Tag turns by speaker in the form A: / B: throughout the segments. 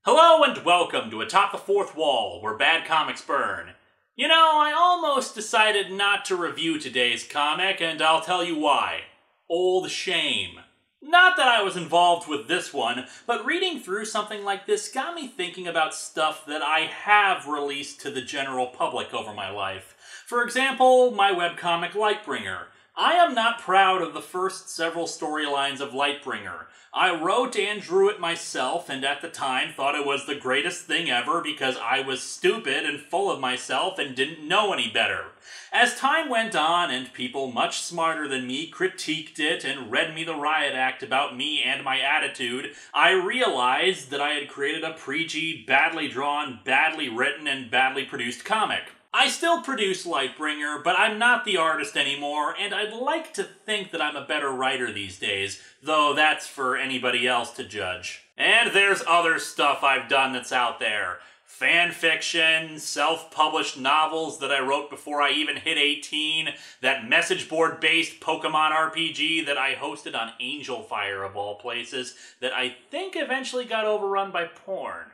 A: Hello and welcome to Atop the Fourth Wall, where bad comics burn. You know, I almost decided not to review today's comic, and I'll tell you why. Old shame. Not that I was involved with this one, but reading through something like this got me thinking about stuff that I have released to the general public over my life. For example, my webcomic Lightbringer. I am not proud of the first several storylines of Lightbringer. I wrote and drew it myself, and at the time thought it was the greatest thing ever because I was stupid and full of myself and didn't know any better. As time went on and people much smarter than me critiqued it and read me the riot act about me and my attitude, I realized that I had created a preachy, badly drawn, badly written, and badly produced comic. I still produce Lightbringer, but I'm not the artist anymore, and I'd like to think that I'm a better writer these days, though that's for anybody else to judge. And there's other stuff I've done that's out there. Fan fiction, self-published novels that I wrote before I even hit 18, that message board-based Pokemon RPG that I hosted on Angel Fire of all places, that I think eventually got overrun by porn.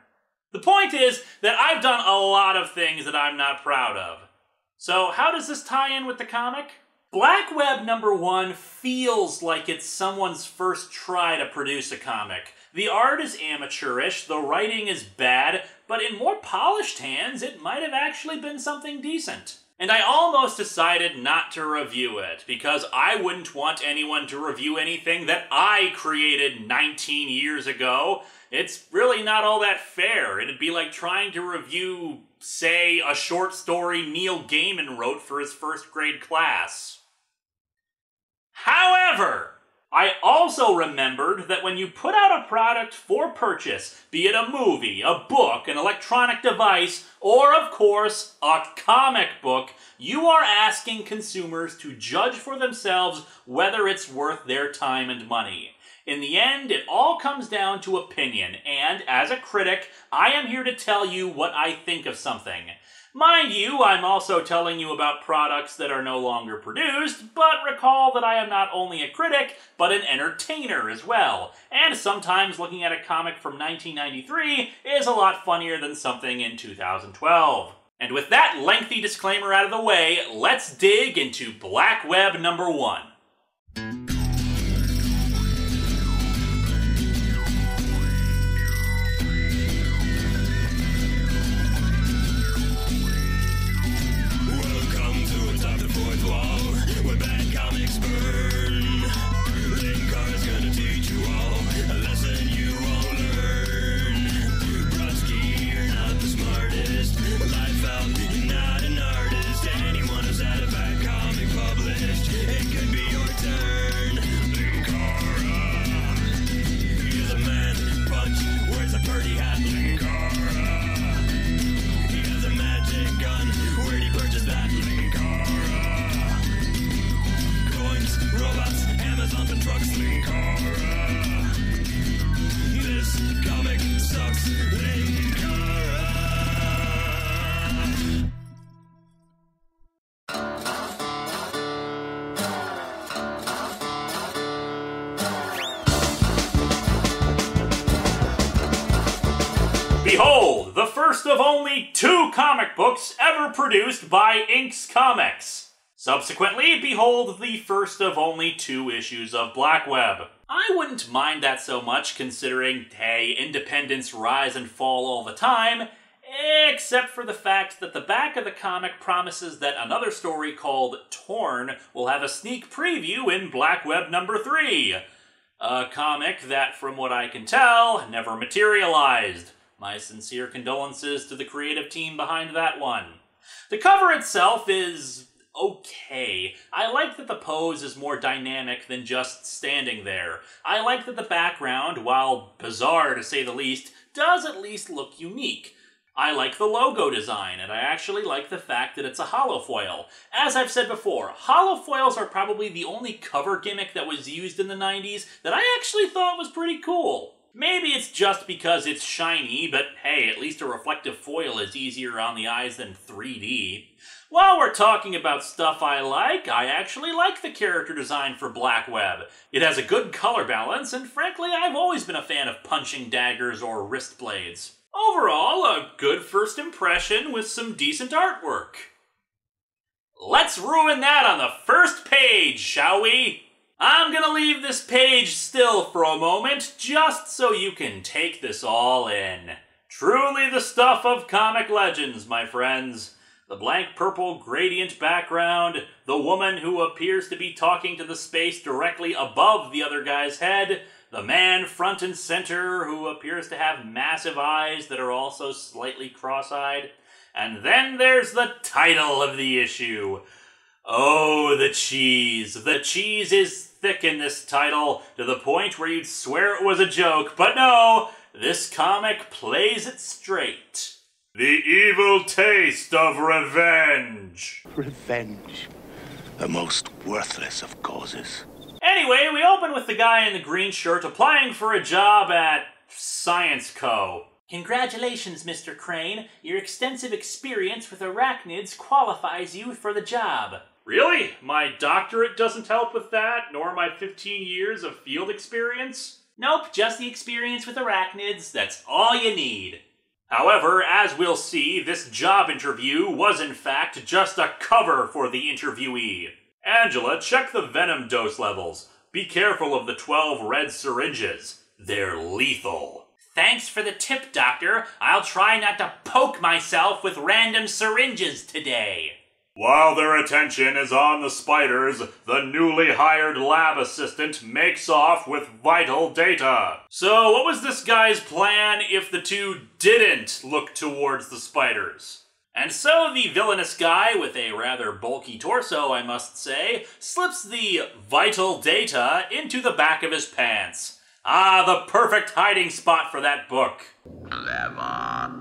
A: The point is that I've done a lot of things that I'm not proud of. So how does this tie in with the comic? Blackweb #1 feels like it's someone's first try to produce a comic. The art is amateurish, the writing is bad, but in more polished hands, it might have actually been something decent. And I almost decided not to review it, because I wouldn't want anyone to review anything that I created 19 years ago. It's really not all that fair. It'd be like trying to review, say, a short story Neil Gaiman wrote for his first grade class. However, I also remembered that when you put out a product for purchase, be it a movie, a book, an electronic device, or, of course, a comic book, you are asking consumers to judge for themselves whether it's worth their time and money. In the end, it all comes down to opinion, and as a critic, I am here to tell you what I think of something. Mind you, I'm also telling you about products that are no longer produced, but recall that I am not only a critic, but an entertainer as well, and sometimes looking at a comic from 1993 is a lot funnier than something in 2012. And with that lengthy disclaimer out of the way, let's dig into Blackweb #1.
B: Welcome to Atop the Fourth Wall, where bad comics burn. Linkara's gonna teach you all a lesson you won't learn. Brodsky, you're not the smartest. Life out, you're not an artist. Anyone who's had a bad comic published, it could be your turn. Linkara, he's a man punch, wears a pretty hat. Linkara, he has a magic gun. Where'd he purchase that? Linkara, coins, robots, Amazon and trucks. Linkara, this comic sucks. Linkara.
A: Behold, the first of only 2 comic books ever produced by Inks Comics. Subsequently, behold the first of only 2 issues of Blackweb. I wouldn't mind that so much considering, hey, independents rise and fall all the time, except for the fact that the back of the comic promises that another story called Torn will have a sneak preview in Blackweb #3. A comic that, from what I can tell, never materialized. My sincere condolences to the creative team behind that one. The cover itself is okay. I like that the pose is more dynamic than just standing there. I like that the background, while bizarre to say the least, does at least look unique. I like the logo design, and I actually like the fact that it's a holofoil. As I've said before, holofoils are probably the only cover gimmick that was used in the 90s that I actually thought was pretty cool. Maybe it's just because it's shiny, but hey, at least a reflective foil is easier on the eyes than 3D. While we're talking about stuff I actually like the character design for Blackweb. It has a good color balance, and frankly, I've always been a fan of punching daggers or wrist blades. Overall, a good first impression with some decent artwork. Let's ruin that on the first page, shall we? I'm gonna leave this page still for a moment, just so you can take this all in. Truly the stuff of comic legends, my friends. The blank purple gradient background, the woman who appears to be talking to the space directly above the other guy's head, the man front and center who appears to have massive eyes that are also slightly cross-eyed. And then there's the title of the issue. Oh, the cheese. The cheese is thick in this title, to the point where you'd swear it was a joke, but no, this comic plays it straight. The evil taste of revenge.
C: Revenge. The most worthless of causes.
A: Anyway, we open with the guy in the green shirt applying for a job at Science Co. Congratulations, Mr. Crane. Your extensive experience with arachnids qualifies you for the job. Really? My doctorate doesn't help with that, nor my 15 years of field experience? Nope, just the experience with arachnids. That's all you need. However, as we'll see, this job interview was in fact just a cover for the interviewee. Angela, check the venom dose levels. Be careful of the 12 red syringes. They're lethal. Thanks for the tip, Doctor. I'll try not to poke myself with random syringes today. While their attention is on the spiders, the newly hired lab assistant makes off with vital data. So what was this guy's plan if the two didn't look towards the spiders? And so the villainous guy, with a rather bulky torso, I must say, slips the vital data into the back of his pants. Ah, the perfect hiding spot for that book.
C: Clever.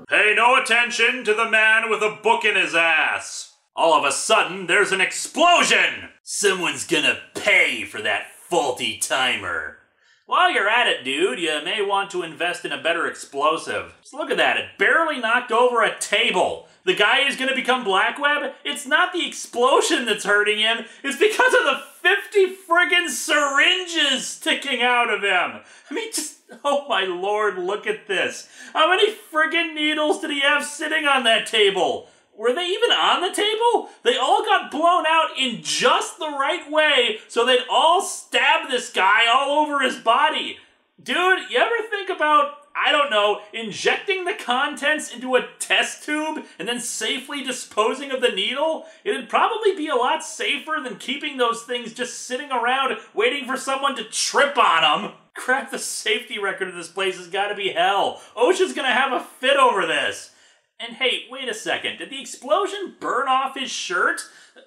A: Pay no attention to the man with a book in his ass. All of a sudden, there's an explosion. Someone's gonna pay for that faulty timer. While you're at it, dude, you may want to invest in a better explosive. Just look at that, it barely knocked over a table. The guy is gonna become Blackweb? It's not the explosion that's hurting him, it's because of the 50 friggin' syringes sticking out of him. I mean, just, oh my lord, look at this. How many friggin' needles did he have sitting on that table? Were they even on the table? They all got blown out in just the right way so they'd all stab this guy all over his body. Dude, you ever think about, I don't know, injecting the contents into a test tube and then safely disposing of the needle? It'd probably be a lot safer than keeping those things just sitting around waiting for someone to trip on them. Crap, the safety record of this place has got to be hell. OSHA's gonna have a fit over this. And hey, wait a second, did the explosion burn off his shirt?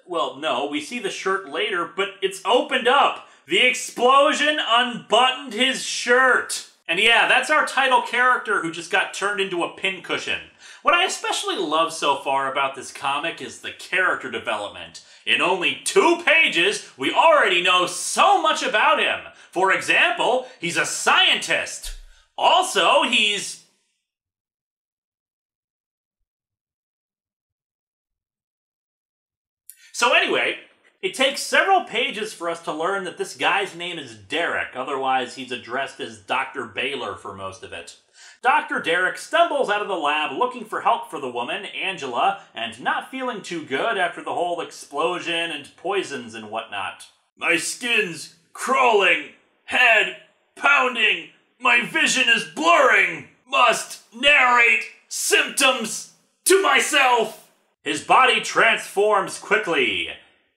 A: Well, no, we see the shirt later, but it's opened up. The explosion unbuttoned his shirt. And yeah, that's our title character who just got turned into a pincushion. What I especially love so far about this comic is the character development. In only 2 pages, we already know so much about him. For example, he's a scientist. Also, he's... So anyway, it takes several pages for us to learn that this guy's name is Derek, otherwise he's addressed as Dr. Baylor for most of it. Dr. Derek stumbles out of the lab looking for help for the woman, Angela, and not feeling too good after the whole explosion and poisons and whatnot. My skin's crawling, head pounding, my vision is blurring, must narrate symptoms to myself. His body transforms quickly,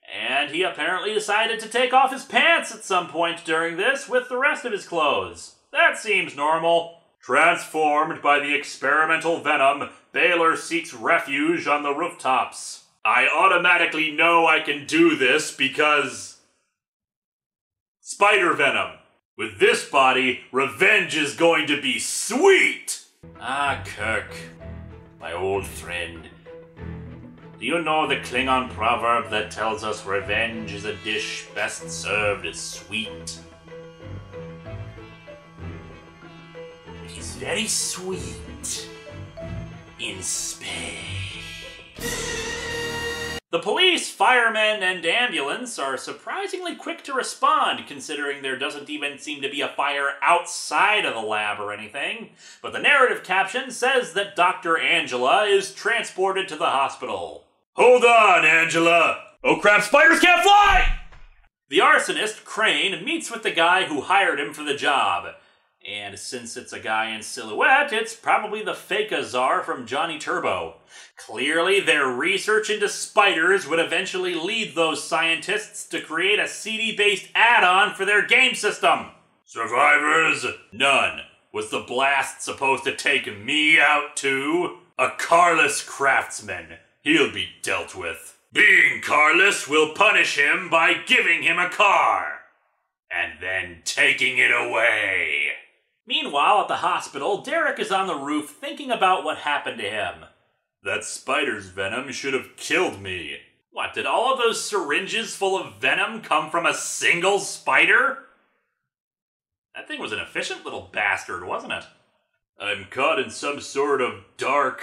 A: and he apparently decided to take off his pants at some point during this with the rest of his clothes. That seems normal. Transformed by the experimental venom, Baylor seeks refuge on the rooftops. I automatically know I can do this because... spider venom. With this body, revenge is going to be sweet! Ah, Kirk, my old friend. Do you know the Klingon proverb that tells us revenge is a dish best served as sweet? It is very sweet in space. The police, firemen, and ambulance are surprisingly quick to respond, considering there doesn't even seem to be a fire outside of the lab or anything. But the narrative caption says that Dr. Angela is transported to the hospital. Hold on, Angela! Oh crap, spiders can't fly! The arsonist, Crane, meets with the guy who hired him for the job. And since it's a guy in silhouette, it's probably the fake Azar from Johnny Turbo. Clearly, their research into spiders would eventually lead those scientists to create a CD-based add-on for their game system. Survivors? None. Was the blast supposed to take me out too? A carless craftsman. He'll be dealt with. Being carless will punish him by giving him a car. And then taking it away. Meanwhile, at the hospital, Derek is on the roof thinking about what happened to him. That spider's venom should have killed me. What, did all of those syringes full of venom come from a single spider? That thing was an efficient little bastard, wasn't it? I'm caught in some sort of dark,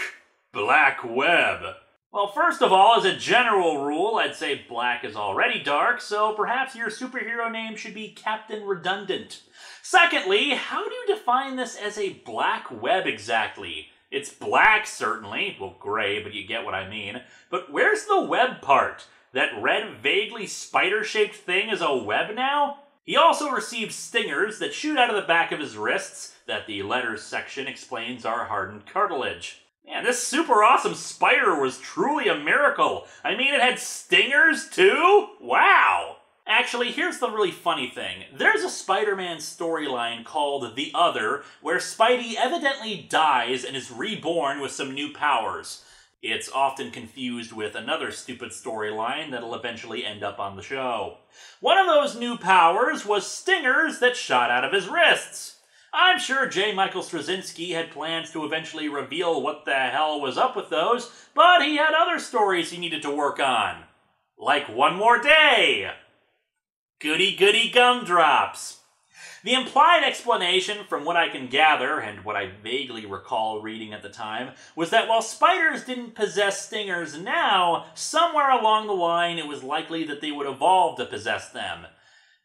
A: black web. Well, first of all, as a general rule, I'd say black is already dark, so perhaps your superhero name should be Captain Redundant. Secondly, how do you define this as a black web exactly? It's black, certainly. Well, gray, but you get what I mean. But where's the web part? That red, vaguely spider-shaped thing is a web now? He also received stingers that shoot out of the back of his wrists that the letters section explains are hardened cartilage. Man, this super awesome spider was truly a miracle. I mean, it had stingers, too? Wow! Actually, here's the really funny thing. There's a Spider-Man storyline called The Other, where Spidey evidently dies and is reborn with some new powers. It's often confused with another stupid storyline that'll eventually end up on the show. One of those new powers was stingers that shot out of his wrists. I'm sure J. Michael Straczynski had plans to eventually reveal what the hell was up with those, but he had other stories he needed to work on. Like One More Day. Goody goody gumdrops. The implied explanation, from what I can gather, and what I vaguely recall reading at the time, was that while spiders didn't possess stingers now, somewhere along the line it was likely that they would evolve to possess them.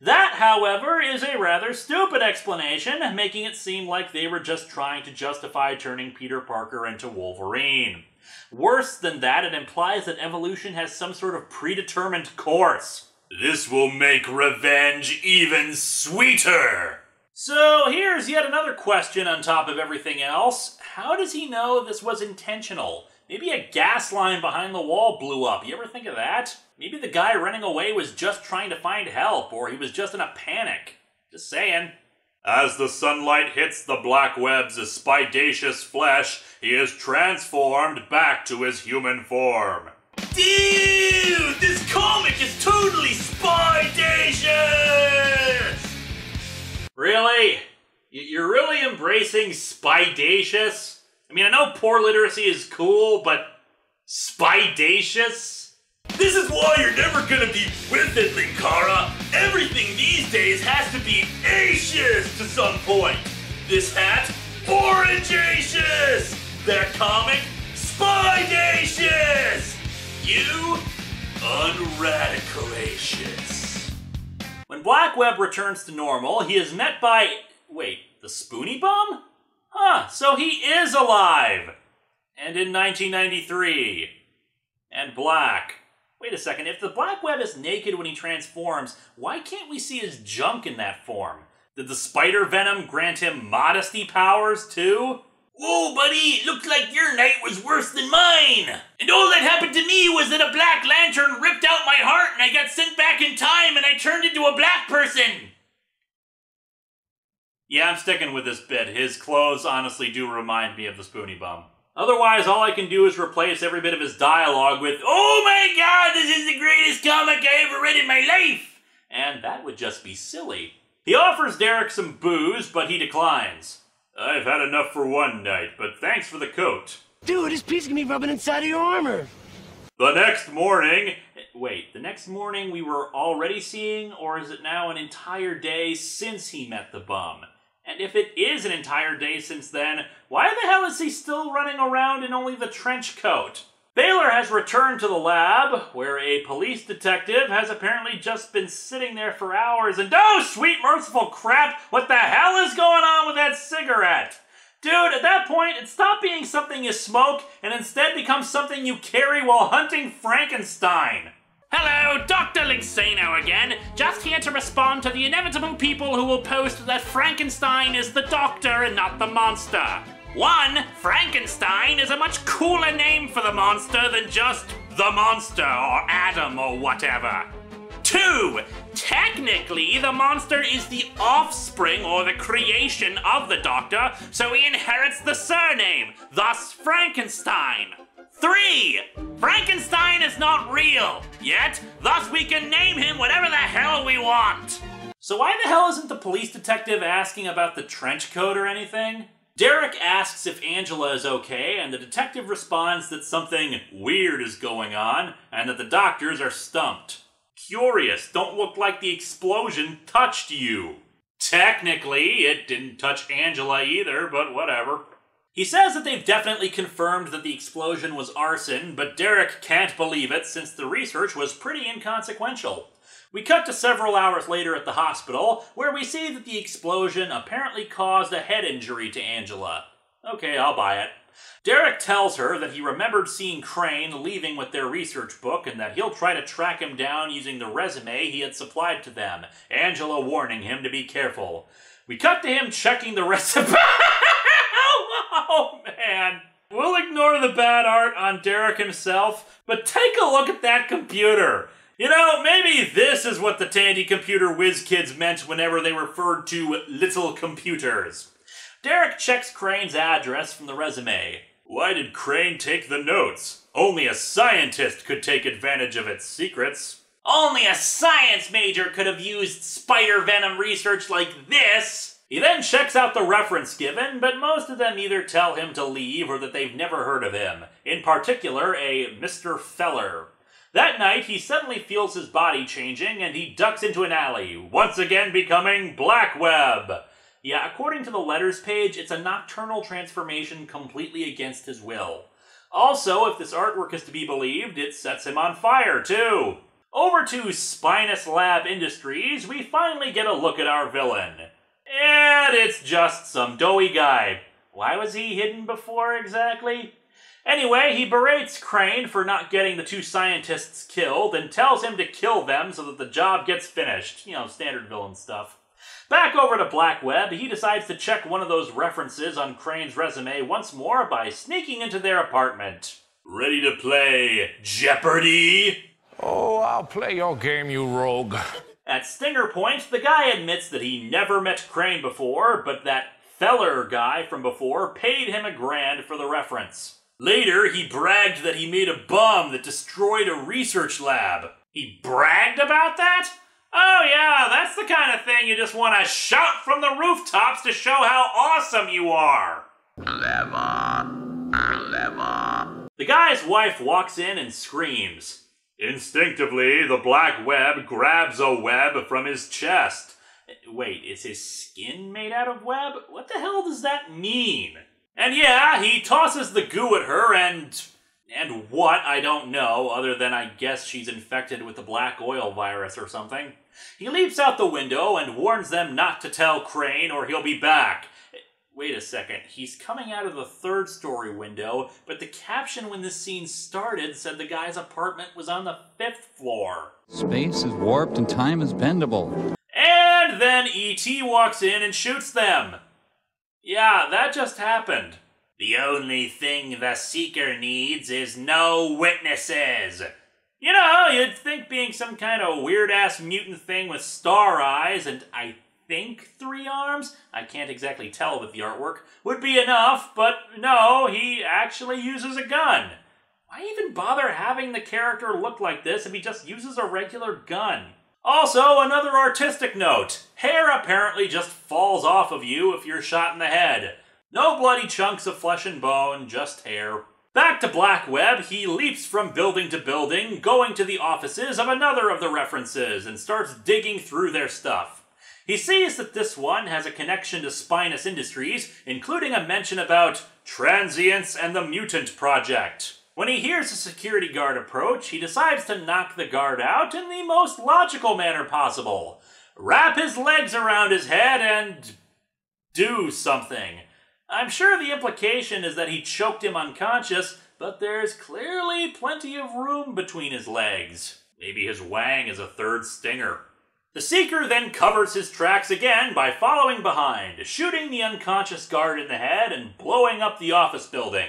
A: That, however, is a rather stupid explanation, making it seem like they were just trying to justify turning Peter Parker into Wolverine. Worse than that, it implies that evolution has some sort of predetermined course. This will make revenge even sweeter! So here's yet another question on top of everything else. How does he know this was intentional? Maybe a gas line behind the wall blew up. You ever think of that? Maybe the guy running away was just trying to find help, or he was just in a panic. Just saying. As the sunlight hits the Blackweb's spidacious flesh, he is transformed back to his human form. Dude, this comic is totally spidacious! Really? You're really embracing spidacious? I mean, I know poor literacy is cool, but spidacious? This is why you're never gonna be with it, Linkara. Everything these days has to be acious to some point. This hat, orangeacious. That comic, spidacious. You, unradicalacious. When Blackweb returns to normal, he is met by... Wait, the Spoony Bum? Huh, so he is alive! And in 1993. And black. Wait a second, if the Blackweb is naked when he transforms, why can't we see his junk in that form? Did the spider venom grant him modesty powers, too? Whoa, buddy, looks like your night was worse than mine! And all that happened to me was that a black lantern ripped out my heart and I got sent back in time and I turned into a black person! Yeah, I'm sticking with this bit. His clothes honestly do remind me of the Spoony Bum. Otherwise, all I can do is replace every bit of his dialogue with, "Oh my god, this is the greatest comic I ever read in my life!" And that would just be silly. He offers Derek some booze, but he declines. I've had enough for one night, but thanks for the coat.
D: Dude, this piece can be rubbing inside of your armor.
A: The next morning... Wait, the next morning we were already seeing, or is it now an entire day since he met the bum? And if it is an entire day since then, why the hell is he still running around in only the trench coat? Baylor has returned to the lab, where a police detective has apparently just been sitting there for hours and oh, sweet merciful crap, what the hell is going on with that cigarette? Dude, at that point, it stopped being something you smoke and instead becomes something you carry while hunting Frankenstein. Hello, Dr. Linksano again, just here to respond to the inevitable people who will post that Frankenstein is the doctor and not the monster. 1. Frankenstein is a much cooler name for the monster than just the monster or Adam or whatever. 2. Technically, the monster is the offspring or the creation of the doctor, so he inherits the surname, thus Frankenstein. 3. Frankenstein is not real, yet, thus we can name him whatever the hell we want. So why the hell isn't the police detective asking about the trench coat or anything? Derek asks if Angela is okay, and the detective responds that something weird is going on, and that the doctors are stumped. Curious, don't look like the explosion touched you. Technically, it didn't touch Angela either, but whatever. He says that they've definitely confirmed that the explosion was arson, but Derek can't believe it since the research was pretty inconsequential. We cut to several hours later at the hospital, where we see that the explosion apparently caused a head injury to Angela. Okay, I'll buy it. Derek tells her that he remembered seeing Crane leaving with their research book and that he'll try to track him down using the resume he had supplied to them, Angela warning him to be careful. We cut to him checking the resume. Oh, man. We'll ignore the bad art on Derek himself, but take a look at that computer. You know, maybe this is what the Tandy computer whiz kids meant whenever they referred to little computers. Derek checks Crane's address from the resume. Why did Crane take the notes? Only a scientist could take advantage of its secrets. Only a science major could have used spider venom research like this. He then checks out the reference given, but most of them either tell him to leave or that they've never heard of him. In particular, a Mr. Feller. That night, he suddenly feels his body changing and he ducks into an alley, once again becoming Blackweb. Yeah, according to the letters page, it's a nocturnal transformation completely against his will. Also, if this artwork is to be believed, it sets him on fire, too. Over to Spinus Lab Industries, we finally get a look at our villain. And it's just some doughy guy. Why was he hidden before, exactly? Anyway, he berates Crane for not getting the 2 scientists killed and tells him to kill them so that the job gets finished. You know, standard villain stuff. Back over to Blackweb, he decides to check one of those references on Crane's resume once more by sneaking into their apartment. Ready to play Jeopardy?
E: Oh, I'll play your game, you rogue.
A: At Stinger Point, the guy admits that he never met Crane before, but that Feller guy from before paid him $1,000 for the reference. Later, he bragged that he made a bomb that destroyed a research lab. He bragged about that? Oh yeah, that's the kind of thing you just want to shout from the rooftops to show how awesome you are.
B: Clever.
A: The guy's wife walks in and screams. Instinctively, the black web grabs a web from his chest. Wait, is his skin made out of web? What the hell does that mean? And yeah, he tosses the goo at her and what, I don't know, other than I guess she's infected with the black oil virus or something. He leaps out the window and warns them not to tell Crane or he'll be back. Wait a second, he's coming out of the 3rd-story window, but the caption when this scene started said the guy's apartment was on the 5th floor.
F: Space is warped and time is bendable.
A: And then E.T. walks in and shoots them. Yeah, that just happened. The only thing the Seeker needs is no witnesses. You know, you'd think being some kind of weird-ass mutant thing with star eyes and I think 3 arms, I can't exactly tell with the artwork, would be enough, but no, he actually uses a gun. Why even bother having the character look like this if he just uses a regular gun? Also, another artistic note. Hair apparently just falls off of you if you're shot in the head. No bloody chunks of flesh and bone, just hair. Back to Blackweb, he leaps from building to building, going to the offices of another of the references, and starts digging through their stuff. He sees that this one has a connection to Spinus Industries, including a mention about transients and the Mutant Project. When he hears a security guard approach, he decides to knock the guard out in the most logical manner possible. Wrap his legs around his head and do something. I'm sure the implication is that he choked him unconscious, but there's clearly plenty of room between his legs. Maybe his wang is a third stinger. The Seeker then covers his tracks again by following behind, shooting the unconscious guard in the head and blowing up the office building.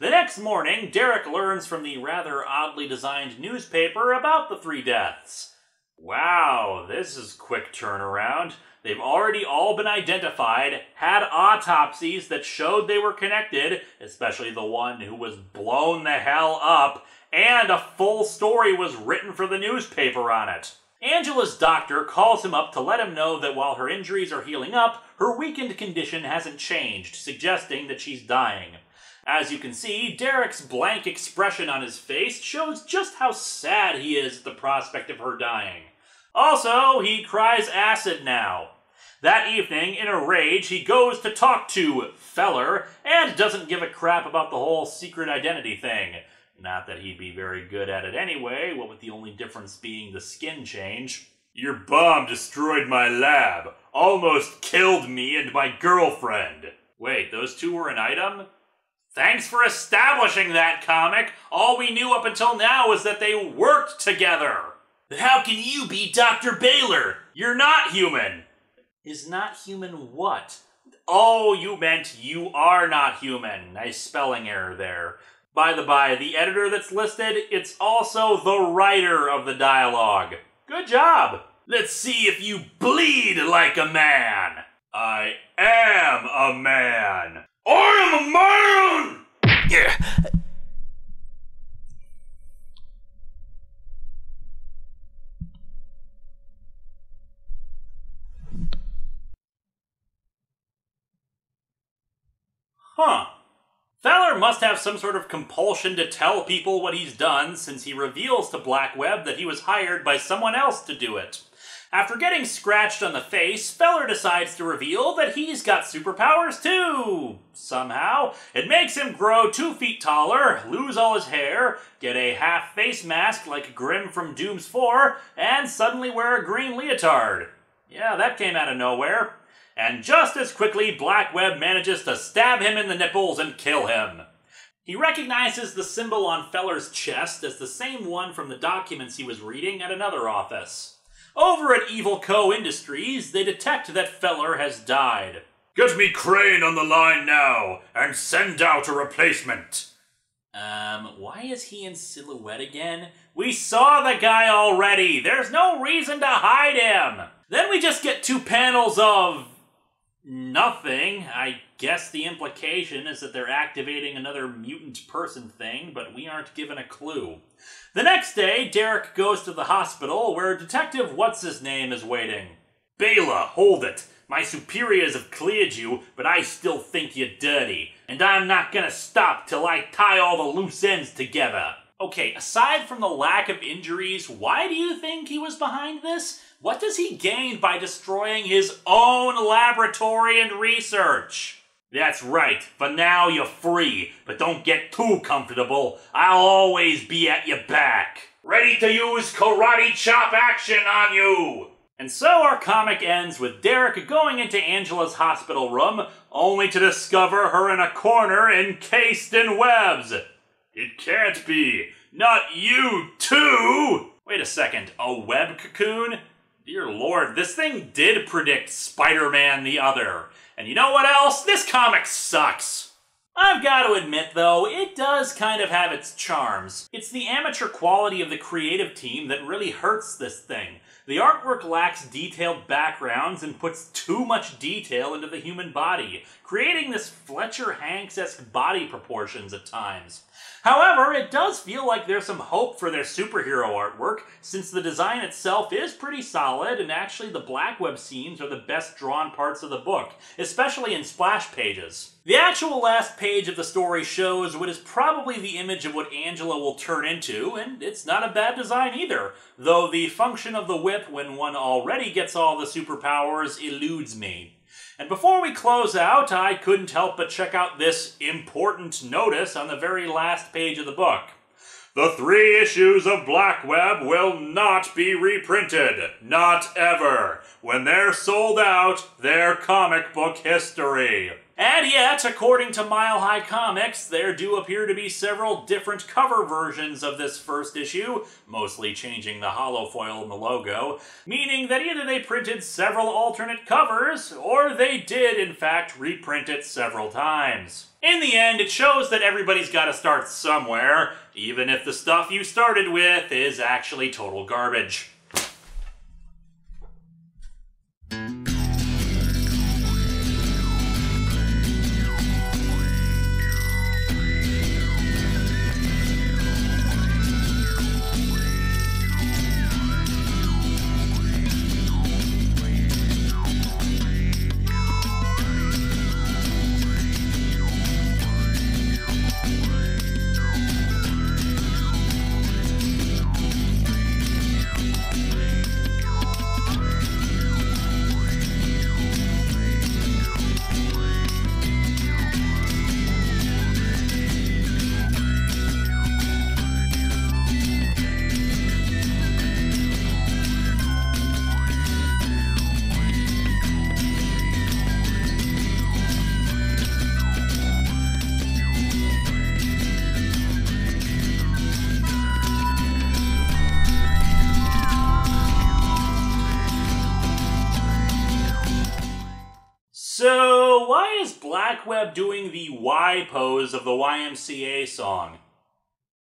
A: The next morning, Derek learns from the rather oddly designed newspaper about the 3 deaths. Wow, this is quick turnaround. They've already all been identified, had autopsies that showed they were connected, especially the one who was blown the hell up, and a full story was written for the newspaper on it. Angela's doctor calls him up to let him know that while her injuries are healing up, her weakened condition hasn't changed, suggesting that she's dying. As you can see, Derek's blank expression on his face shows just how sad he is at the prospect of her dying. Also, he cries acid now. That evening, in a rage, he goes to talk to Feller and doesn't give a crap about the whole secret identity thing. Not that he'd be very good at it anyway, what with the only difference being the skin change. Your bomb destroyed my lab, almost killed me and my girlfriend. Wait, those two were an item? Thanks for establishing that, comic. All we knew up until now was that they worked together. How can you be Dr. Baylor? You're not human. Is not human what? Oh, you meant you are not human. Nice spelling error there. By the by, the editor that's listed, it's also the writer of the dialogue. Good job. Let's see if you bleed like a man. I am a man. I am a man!
C: Yeah.
A: Huh. Feller must have some sort of compulsion to tell people what he's done, since he reveals to Blackweb that he was hired by someone else to do it. After getting scratched on the face, Feller decides to reveal that he's got superpowers too. Somehow, it makes him grow 2 feet taller, lose all his hair, get a half face mask like Grimm from Doom's 4, and suddenly wear a green leotard. Yeah, that came out of nowhere. And just as quickly, Blackweb manages to stab him in the nipples and kill him. He recognizes the symbol on Feller's chest as the same one from the documents he was reading at another office. Over at Evil Co. Industries, they detect that Feller has died.
B: Get me Crane on the line now, and send out a replacement.
A: Why is he in silhouette again? We saw the guy already! There's no reason to hide him! Then we just get 2 panels of nothing. I guess the implication is that they're activating another mutant person thing, but we aren't given a clue. The next day, Derek goes to the hospital where Detective What's-His-Name is waiting.
B: Bela, hold it. My superiors have cleared you, but I still think you're dirty. And I'm not gonna stop till I tie all the loose ends together.
A: Okay, aside from the lack of injuries, why do you think he was behind this? What does he gain by destroying his own laboratory and research?
B: That's right. For now, you're free. But don't get too comfortable. I'll always be at your back. Ready to use karate chop action on you!
A: And so our comic ends with Derek going into Angela's hospital room, only to discover her in a corner encased in webs.
B: It can't be. Not you, too!
A: Wait a second, a web cocoon? Dear Lord, this thing did predict Spider-Man the Other. And you know what else? This comic sucks. I've got to admit, though, it does kind of have its charms. It's the amateur quality of the creative team that really hurts this thing. The artwork lacks detailed backgrounds and puts too much detail into the human body, creating this Fletcher Hanks-esque body proportions at times. However, it does feel like there's some hope for their superhero artwork, since the design itself is pretty solid, and actually the Blackweb scenes are the best drawn parts of the book, especially in splash pages. The actual last page of the story shows what is probably the image of what Angela will turn into, and it's not a bad design either, though the function of the whip when one already gets all the superpowers eludes me. And before we close out, I couldn't help but check out this important notice on the very last page of the book. The 3 issues of Blackweb will not be reprinted. Not ever. When they're sold out, they're comic book history. And yet, according to Mile High Comics, there do appear to be several different cover versions of this first issue, mostly changing the holofoil in the logo, meaning that either they printed several alternate covers, or they did, in fact, reprint it several times. In the end, it shows that everybody's gotta start somewhere, even if the stuff you started with is actually total garbage. So, why is Blackweb doing the Y pose of the YMCA song?